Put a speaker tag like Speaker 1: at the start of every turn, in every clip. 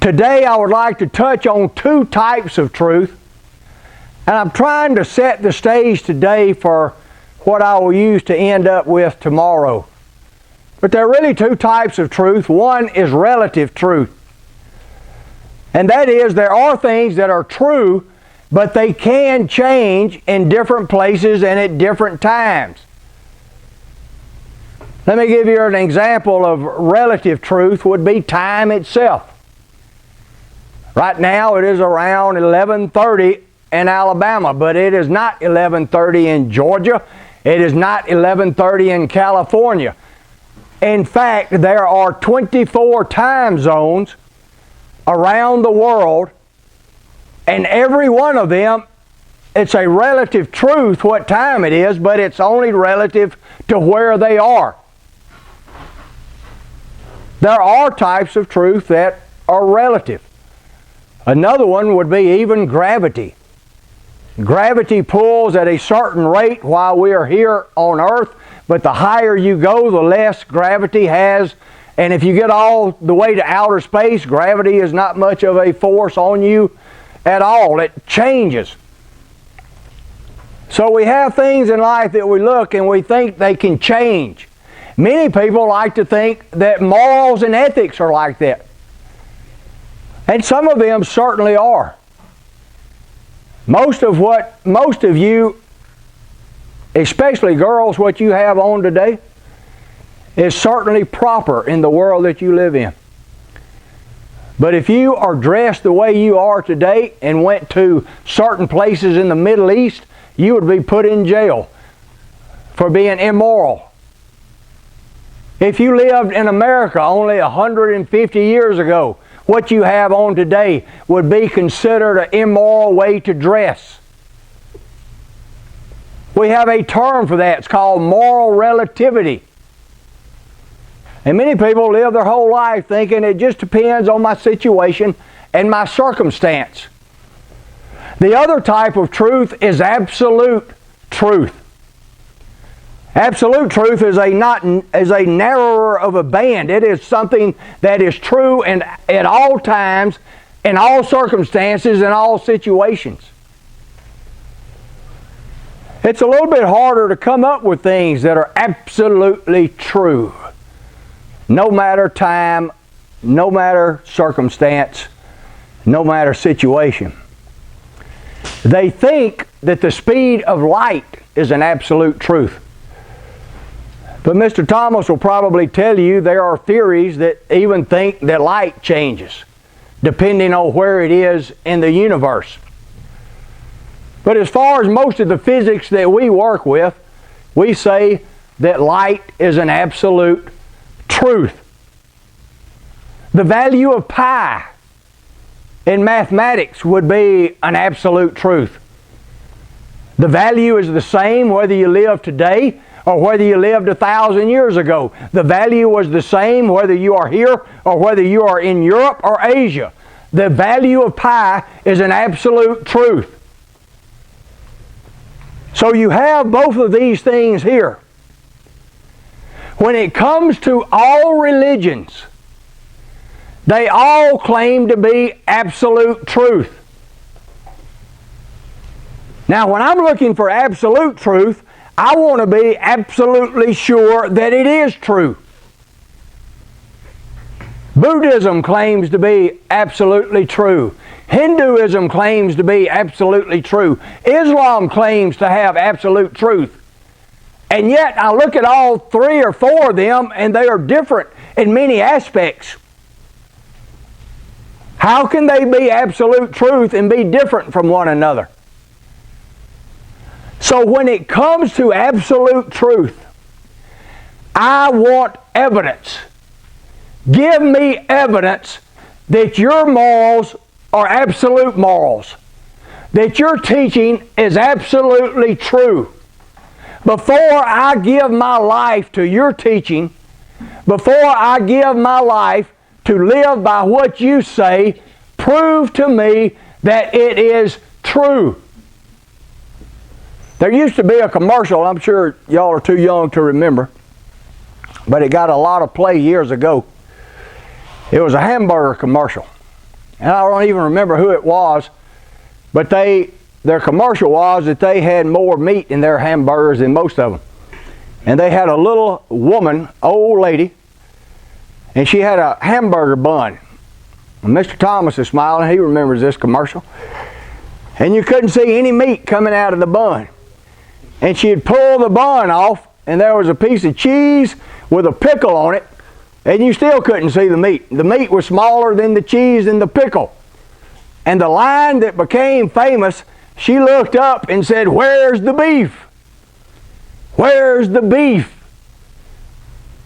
Speaker 1: Today I would like to touch on two types of truth, and I'm trying to set the stage today for what I will use to end up with tomorrow. But there are really two types of truth. One is relative truth. And that is, there are things that are true, but they can change in different places and at different times. Let me give you an example of relative truth would be time itself. Right now it is around 11:30 in Alabama, but it is not 11:30 in Georgia. It is not 11:30 in California. In fact, there are 24 time zones around the world, and every one of them, it's a relative truth what time it is, but it's only relative to where they are. There are types of truth that are relative. Another one would be even gravity. Gravity pulls at a certain rate while we are here on Earth, but the higher you go, the less gravity has. And if you get all the way to outer space, gravity is not much of a force on you at all. It changes. So we have things in life that we look and we think they can change. Many people like to think that morals and ethics are like that. And some of them certainly are. Most of you, especially girls, what you have on today is certainly proper in the world that you live in. But if you are dressed the way you are today and went to certain places in the Middle East, you would be put in jail for being immoral. If you lived in America only 150 years ago, what you have on today would be considered an immoral way to dress. We have a term for that. It's called moral relativity. And many people live their whole life thinking it just depends on my situation and my circumstance. The other type of truth is absolute truth. Absolute truth is a narrower of a band. It is something that is true and at all times, in all circumstances, in all situations. It's a little bit harder to come up with things that are absolutely true. No matter time, no matter circumstance, no matter situation. They think that the speed of light is an absolute truth. But Mr. Thomas will probably tell you there are theories that even think that light changes depending on where it is in the universe. But as far as most of the physics that we work with, we say that light is an absolute truth. The value of pi in mathematics would be an absolute truth. The value is the same whether you live today or whether you lived 1,000 years ago. The value was the same whether you are here or whether you are in Europe or Asia. The value of pi is an absolute truth. So you have both of these things here. When it comes to all religions, they all claim to be absolute truth. Now, when I'm looking for absolute truth, I want to be absolutely sure that it is true. Buddhism claims to be absolutely true. Hinduism claims to be absolutely true. Islam claims to have absolute truth. And yet I look at all three or four of them and they are different in many aspects. How can they be absolute truth and be different from one another? So when it comes to absolute truth, I want evidence. Give me evidence that your morals are absolute morals, that your teaching is absolutely true. Before I give my life to your teaching, before I give my life to live by what you say, prove to me that it is true. There used to be a commercial, I'm sure y'all are too young to remember, but it got a lot of play years ago. It was a hamburger commercial. and I don't even remember who it was, but their commercial was that they had more meat in their hamburgers than most of them. And they had a little woman, old lady, and she had a hamburger bun. And Mr. Thomas is smiling. He remembers this commercial. And you couldn't see any meat coming out of the bun. And she'd pull the bun off, and there was a piece of cheese with a pickle on it, and you still couldn't see the meat. The meat was smaller than the cheese and the pickle. And the line that became famous, she looked up and said, "Where's the beef? Where's the beef?"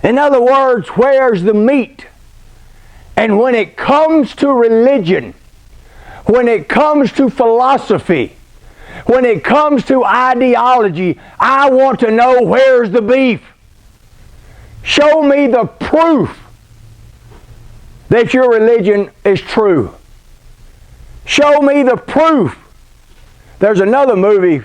Speaker 1: In other words, where's the meat? And when it comes to religion, when it comes to philosophy, when it comes to ideology, I want to know, where's the beef? Show me the proof that your religion is true. Show me the proof. There's another movie,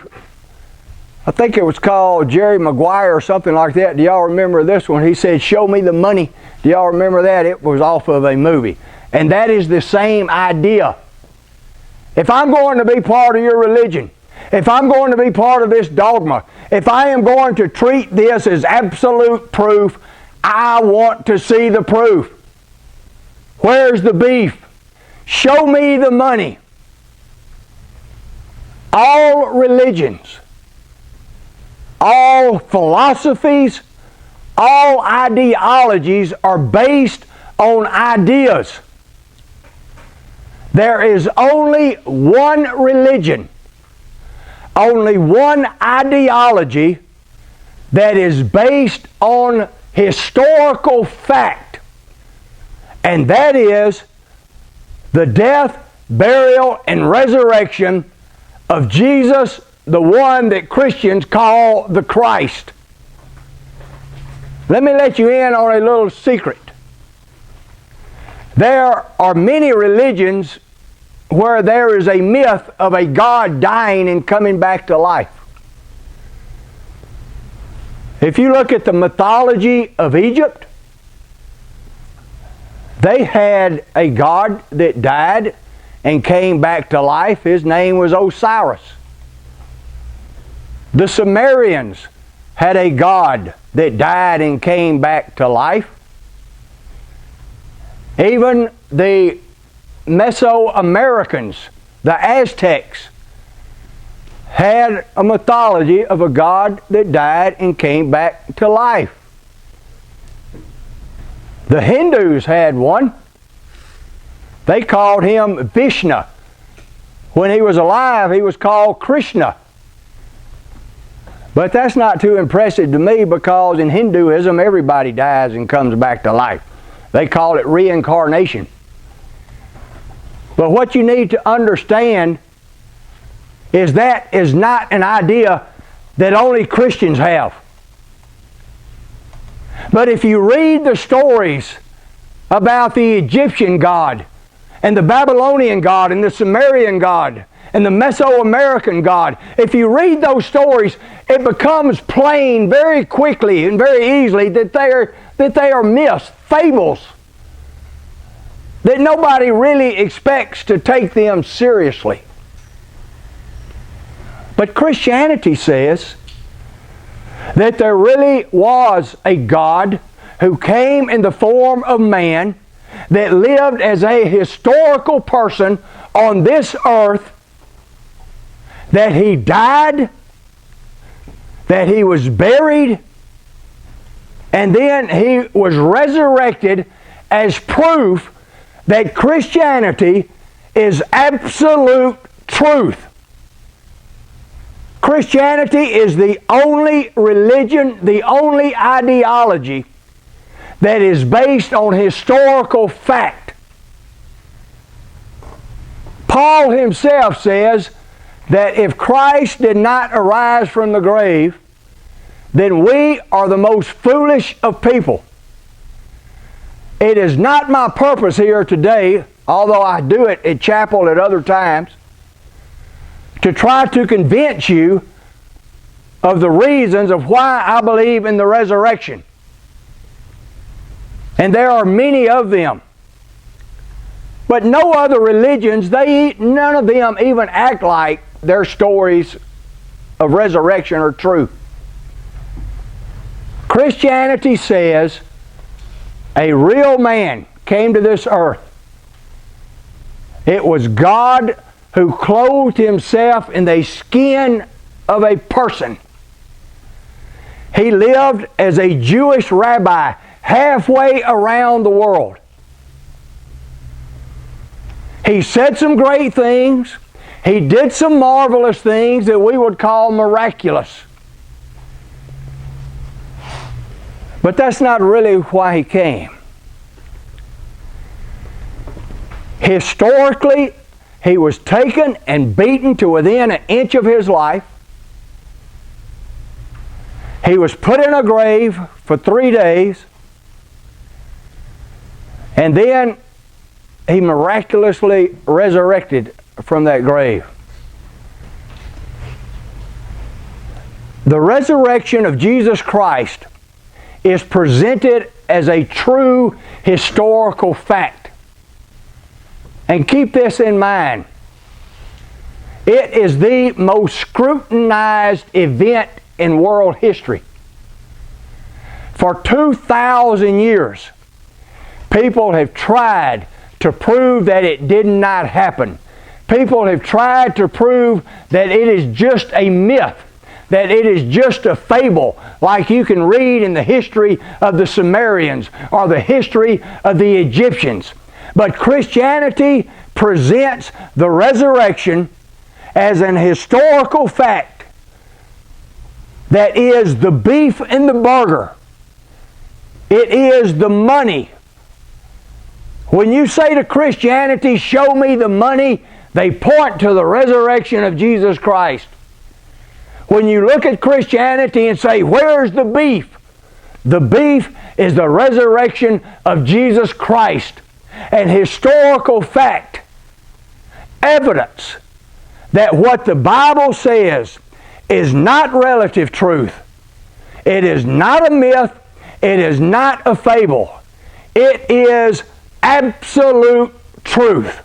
Speaker 1: I think it was called Jerry Maguire or something like that. Do y'all remember this one? He said, "Show me the money." Do y'all remember that? It was off of a movie. And that is the same idea. If I'm going to be part of your religion, if I'm going to be part of this dogma, if I am going to treat this as absolute proof, I want to see the proof. Where's the beef? Show me the money. All religions, all philosophies, all ideologies are based on ideas. There is only one religion, only one ideology that is based on historical fact, and that is the death, burial, and resurrection of Jesus, the one that Christians call the Christ. Let me let you in on a little secret. There are many religions where there is a myth of a God dying and coming back to life. If you look at the mythology of Egypt, they had a god that died and came back to life. His name was Osiris. The Sumerians had a god that died and came back to life. Even the Mesoamericans, the Aztecs, had a mythology of a god that died and came back to life. The Hindus had one. They called him Vishnu. When he was alive, he was called Krishna. But that's not too impressive to me, because in Hinduism, everybody dies and comes back to life. They call it reincarnation. But what you need to understand is that is not an idea that only Christians have. But if you read the stories about the Egyptian god, and the Babylonian god, and the Sumerian god, and the Mesoamerican god, if you read those stories, it becomes plain very quickly and very easily that they are myths, fables, that nobody really expects to take them seriously. But Christianity says that there really was a God who came in the form of man, that lived as a historical person on this earth, that he died, that he was buried, and then he was resurrected as proof that Christianity is absolute truth. Christianity is the only religion, the only ideology that is based on historical fact. Paul himself says that if Christ did not arise from the grave, then we are the most foolish of people. It is not my purpose here today, although I do it at chapel at other times, to try to convince you of the reasons of why I believe in the resurrection. And there are many of them. But no other religions, none of them even act like their stories of resurrection are true. Christianity says a real man came to this earth. It was God who clothed himself in the skin of a person. He lived as a Jewish rabbi halfway around the world. He said some great things. He did some marvelous things that we would call miraculous. But that's not really why he came. Historically, he was taken and beaten to within an inch of his life. He was put in a grave for 3 days. And then he miraculously resurrected from that grave. The resurrection of Jesus Christ is presented as a true historical fact. And keep this in mind. It is the most scrutinized event in world history. For 2,000 years, people have tried to prove that it did not happen. People have tried to prove that it is just a myth, that it is just a fable, like you can read in the history of the Sumerians or the history of the Egyptians. But Christianity presents the resurrection as an historical fact that is the beef in the burger. It is the money. When you say to Christianity, show me the money, they point to the resurrection of Jesus Christ. When you look at Christianity and say, where's the beef? The beef is the resurrection of Jesus Christ. An historical fact, evidence that what the Bible says is not relative truth. It is not a myth. It is not a fable. It is absolute truth.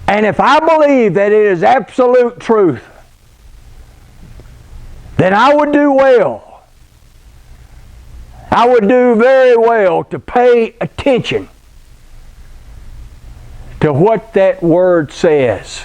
Speaker 1: And if I believe that it is absolute truth, then I would do well. I would do very well to pay attention to what that word says.